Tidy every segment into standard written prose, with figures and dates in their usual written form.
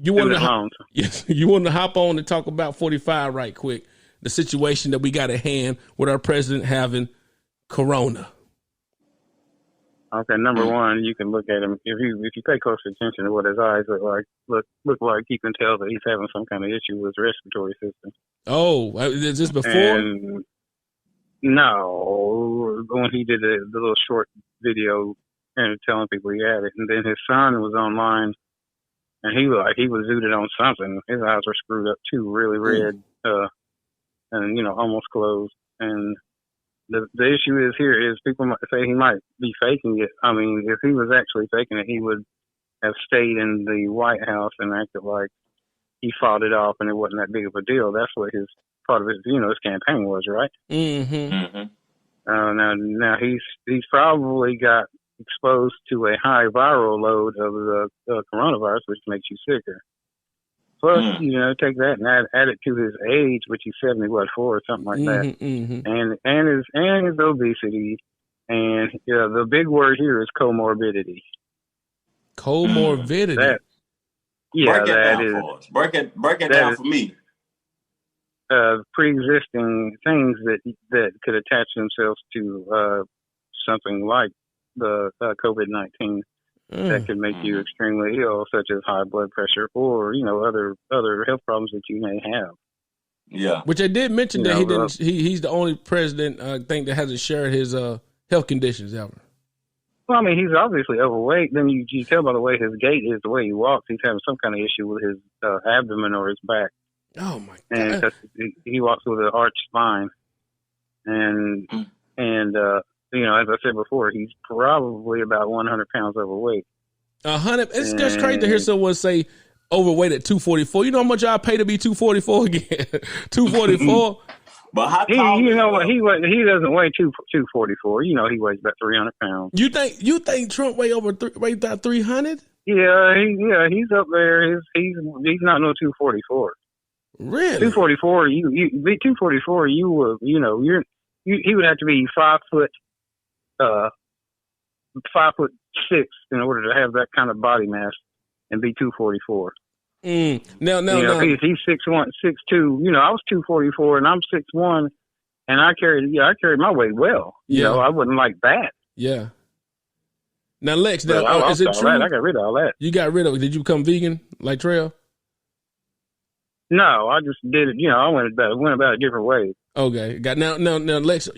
You wanted to hop on and talk about 45 right quick. The situation that we got at hand with our president having corona. Okay, number one, you can look at him if you pay close attention to what his eyes look like, you can tell that he's having some kind of issue with his respiratory system. Oh, is this before? And no, when he did the little short video and telling people he had it, and then his son was online, and he was zooted on something. His eyes were screwed up too, really red, and almost closed. And the issue is people might say he might be faking it. I mean, if he was actually faking it, he would have stayed in the White House and acted like he fought it off and it wasn't that big of a deal. That's what his part of his campaign was, right? Mm-hmm. Now he's probably got exposed to a high viral load of the coronavirus, which makes you sicker. Plus, take that and add it to his age, which he's 74 or something like that, and his obesity, and the big word here is comorbidity. Comorbidity. Break it down for me. Pre-existing things that could attach themselves to something like the COVID-19. That could make you extremely ill, such as high blood pressure or other health problems that you may have. Yeah, which I did mention that he's the only president I think that hasn't shared his health conditions ever. Well, I mean, he's obviously overweight. Then you tell by the way his gait is, the way he walks, he's having some kind of issue with his abdomen or his back. Oh my God! And he walks with an arched spine, and as I said before, he's probably about 100 pounds overweight. 100? It's just crazy to hear someone say overweight at 244. You know how much I pay to be 244 again? 244? But how tall? He doesn't weigh 244. He weighs about 300 pounds. You think Trump weighs about 300? Yeah, he's up there. He's not no 244. Really? 244. You be 244. He would have to be 5 foot. 5'6" in order to have that kind of body mass and be 244. Now, he's 6'1", 6'2". I was 244 and I'm 6'1", and I carried my weight well. I wasn't like that. Yeah. Now, Lex, is it true? I got rid of all that. You got rid of it. Did you become vegan like Trail? No, I just did it. I went about a different way. Okay, now, Lex, I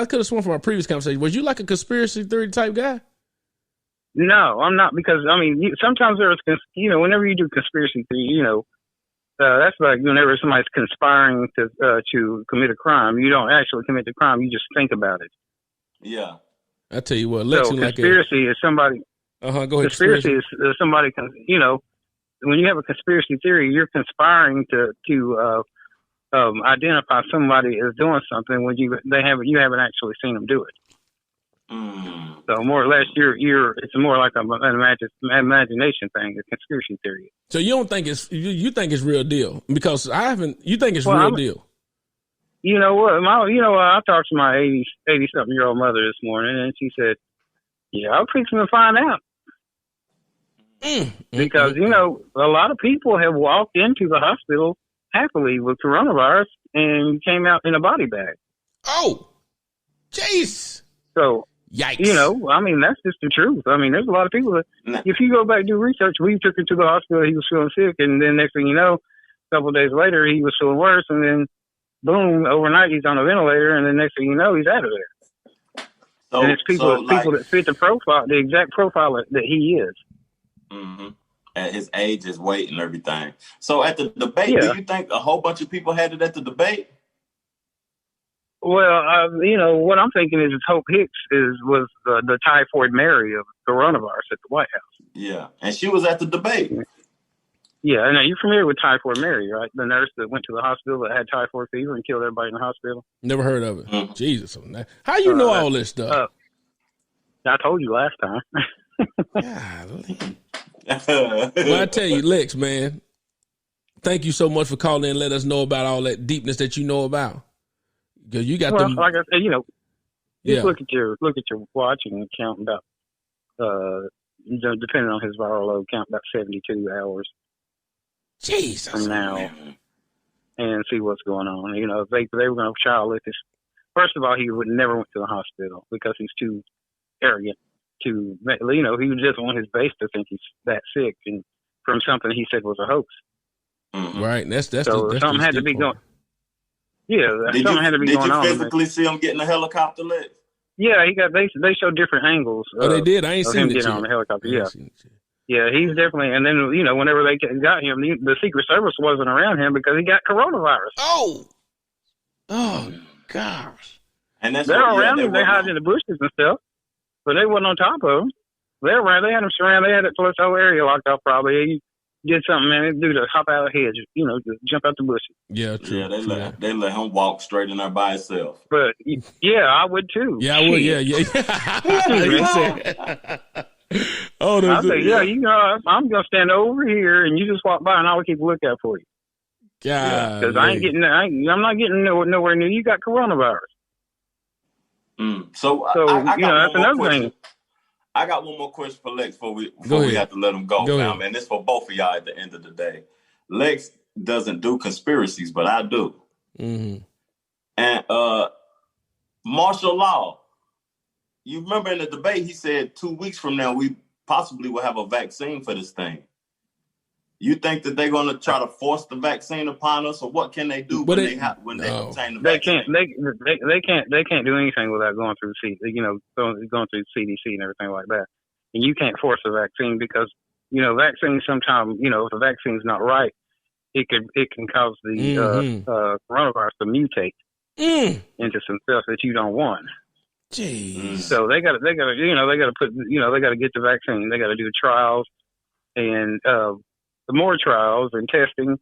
could have sworn from our previous conversation. Was you like a conspiracy theory type guy? No, I'm not, because sometimes there's whenever you do conspiracy theory, that's like whenever somebody's conspiring to commit a crime, you don't actually commit the crime, you just think about it. Yeah, I tell you what, Lex, so conspiracy is somebody. Go ahead. Conspiracy is somebody when you have a conspiracy theory, you're conspiring to identify somebody as doing something when you haven't actually seen them do it. So more or less, it's more like an imagination thing, a conspiracy theory. So you don't think you think it's real deal? Because you think it's real deal? You know what? I talked to my 80-something-year-old mother this morning, and she said, "Yeah, I'm fixing to find out." Because a lot of people have walked into the hospital happily with coronavirus and came out in a body bag. Oh, jeez. So, yikes. That's just the truth. There's a lot of people that, if you go back and do research, we took him to the hospital, he was feeling sick, and then next thing you know, a couple of days later, he was feeling worse, and then, boom, overnight he's on a ventilator, and then next thing you know, he's out of there. So, and it's people that fit the profile, the exact profile that he is. Mm-hmm. At his age, his weight, and everything. So at the debate, do you think a whole bunch of people had it at the debate? Well, what I'm thinking is Hope Hicks was the typhoid Mary of coronavirus at the White House. Yeah, and she was at the debate. Yeah, now you're familiar with typhoid Mary, right? The nurse that went to the hospital that had typhoid fever and killed everybody in the hospital. Never heard of it. Mm-hmm. Jesus, how you know all this stuff? I told you last time. Golly. Well, I tell you, Lex, man, thank you so much for calling in and let us know about all that deepness that you know about. Because you got them. Like I said, just look at your watching count about depending on his viral load, count about 72 hours. Jesus. from now and see what's going on. You know, if they were going to child lick this. First of all, he would never went to the hospital because he's too arrogant to, you know, he would just want his base to think he's that sick and from something he said was a hoax. Mm-hmm. Right. That's something had to be going. Yeah, something had to be going on. Did you physically see him getting a helicopter lift? Yeah, they showed different angles. They did. I ain't seen him it getting yet. on the helicopter. Yeah. Yeah, he's definitely. And then, you know, whenever they got him, the Secret Service wasn't around him because he got coronavirus. Oh gosh. And that's they're around him. They hide in the bushes and stuff, but they wasn't on top of him. They're around. They had him surrounded. They had it plus whole area locked off. Probably he did something, man. Dude, to hop out of the hedge, you know, just jump out the bushes. Yeah, true. Yeah, they let him walk straight in there by himself. But yeah, I would too. Yeah, I would. Yeah. I'll say, yeah, you know, I'm gonna stand over here, and you just walk by, and I'll keep a lookout for you. Yeah, because I'm not getting nowhere near. You got coronavirus. So I you know, that's another thing. I got one more question for Lex before we have to let him go now, man. This for both of y'all at the end of the day. Lex doesn't do conspiracies, but I do. Mm-hmm. And martial law. You remember in the debate, he said 2 weeks from now, we possibly will have a vaccine for this thing. You think that they're going to try to force the vaccine upon us, or what can they do when they obtain the vaccine? They can't do anything without going through going through CDC and everything like that. And you can't force a vaccine because, you know, vaccines sometimes, you know, if the vaccine's not right, it can cause the coronavirus to mutate into some stuff that you don't want. Jeez. So they got to get the vaccine. They got to do trials and more trials and testing,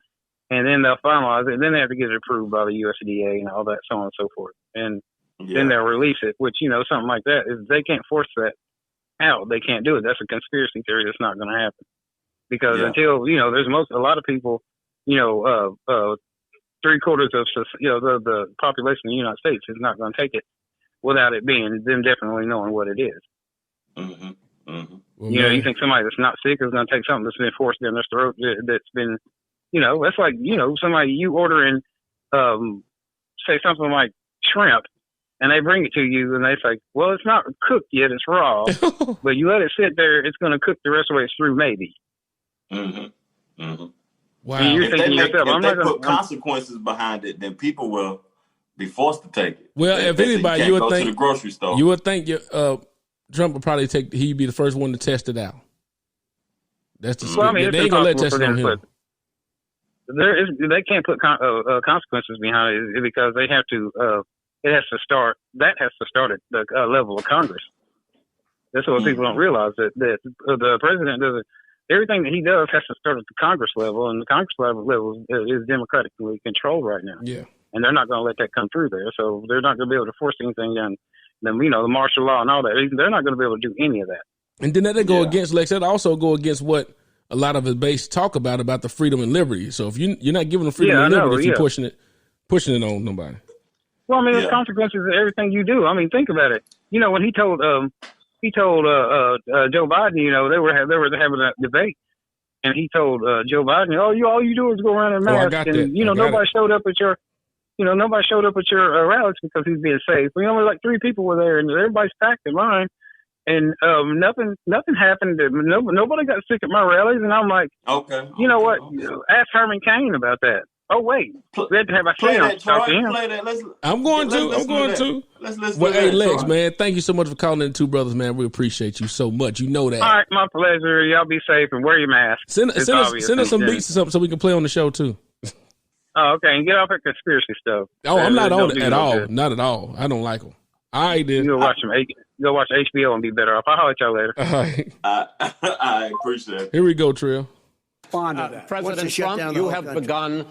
and then they'll finalize it. And then they have to get it approved by the USDA and all that, so on and so forth. And then they'll release it. Which, you know, something like that is they can't force that out. They can't do it. That's a conspiracy theory. That's not going to happen because until, you know, there's a lot of people, you know, 3/4 of the population of the United States is not going to take it without it being them definitely knowing what it is. Mm-hmm. Mm-hmm. Well, you know, you think somebody that's not sick is going to take something that's been forced down their throat that's been, you know, that's like, you know, somebody you ordering, say something like shrimp, and they bring it to you, and they say, well, it's not cooked yet, it's raw, but you let it sit there, it's going to cook the rest of the way through, maybe. Mm-hmm. Mm-hmm. Wow. And you're thinking to yourself, if they put consequences behind it, then people will be forced to take it. Well, if anybody, you would think to the grocery store. You would think Trump would probably he'd be the first one to test it out. That's the they ain't gonna let test it on him. They can't put consequences behind it because they have to. It has to start. That has to start at the level of Congress. That's what people don't realize that the president doesn't. Everything that he does has to start at the Congress level, and the Congress level is democratically controlled right now. Yeah. And they're not going to let that come through there. So they're not going to be able to force anything down. Them, you know, the martial law and all that. They're not going to be able to do any of that. And then that go against, Lex, that also go against what a lot of his base talk about the freedom and liberty. So if you're not giving them freedom and liberty, if you're pushing it on nobody. Well, I mean, there's consequences to everything you do. I mean, think about it. You know, when he told Joe Biden, you know, they were having a debate, and he told Joe Biden, all you do is go around in mask, and you know nobody showed up at your. You know, nobody showed up at your rallies because he's being safe. We only like 3 people were there, and everybody's packed in line. And nothing happened. Nobody got sick at my rallies. And I'm like, you know what? Ask Herman Cain about that. Oh wait, we had to have a to talk to him. I'm going to. Let's listen. Well, hey, Lex, man, thank you so much for calling in Two Brothers, man. We appreciate you so much. You know that. All right, my pleasure. Y'all be safe and wear your mask. Send us some beats or something so we can play on the show too. Oh, okay, and get off that conspiracy stuff. Oh, I'm not on it at all. Good. Not at all. I don't like them. All right, then. You go watch HBO and be better off. I'll holler at y'all later. All right. I appreciate it. Here we go, Trill. President Trump, you have begun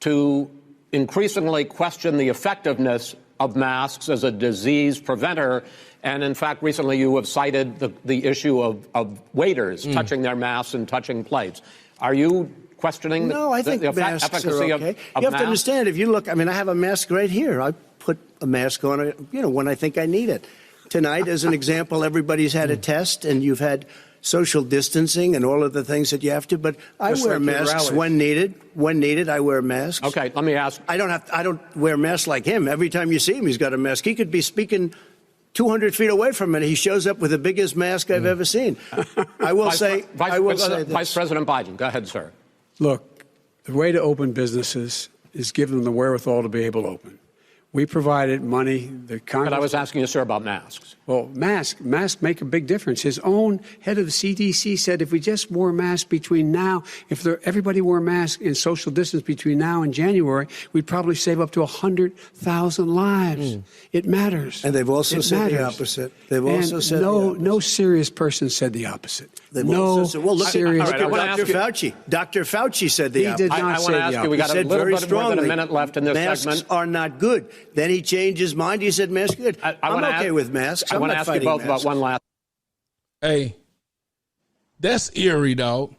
to increasingly question the effectiveness of masks as a disease preventer. And in fact, recently you have cited the issue of waiters touching their masks and touching plates. Are you questioning I think the efficacy of masks? You have to understand, if you look, I mean, I have a mask right here. I put a mask on, when I think I need it. Tonight, as an example, everybody's had a test, and you've had social distancing and all of the things that you have to. But I wear masks when needed. When needed, I wear masks. Okay, let me ask. I don't wear masks like him. Every time you see him, he's got a mask. He could be speaking 200 feet away from it. He shows up with the biggest mask I've ever seen. I will say this. Vice President Biden, go ahead, sir. Look, the way to open businesses is give them the wherewithal to be able to open. We provided money. The Congress. But I was asking you, sir, about masks. Well, masks make a big difference. His own head of the CDC said if we just wore masks between now, everybody wore masks in social distance between now and January, we'd probably save up to 100,000 lives. It matters. And they've also said the opposite. They've also said no serious person said the opposite. Well, look serious. Look at Dr. Fauci. Dr. Fauci said the opposite. He did not say the opposite. We got a little bit more than a minute left in this masks segment. Masks are not good. Then he changed his mind. He said masks are good. I'm okay with masks. I want to ask you both about one last. Hey, that's eerie, dog.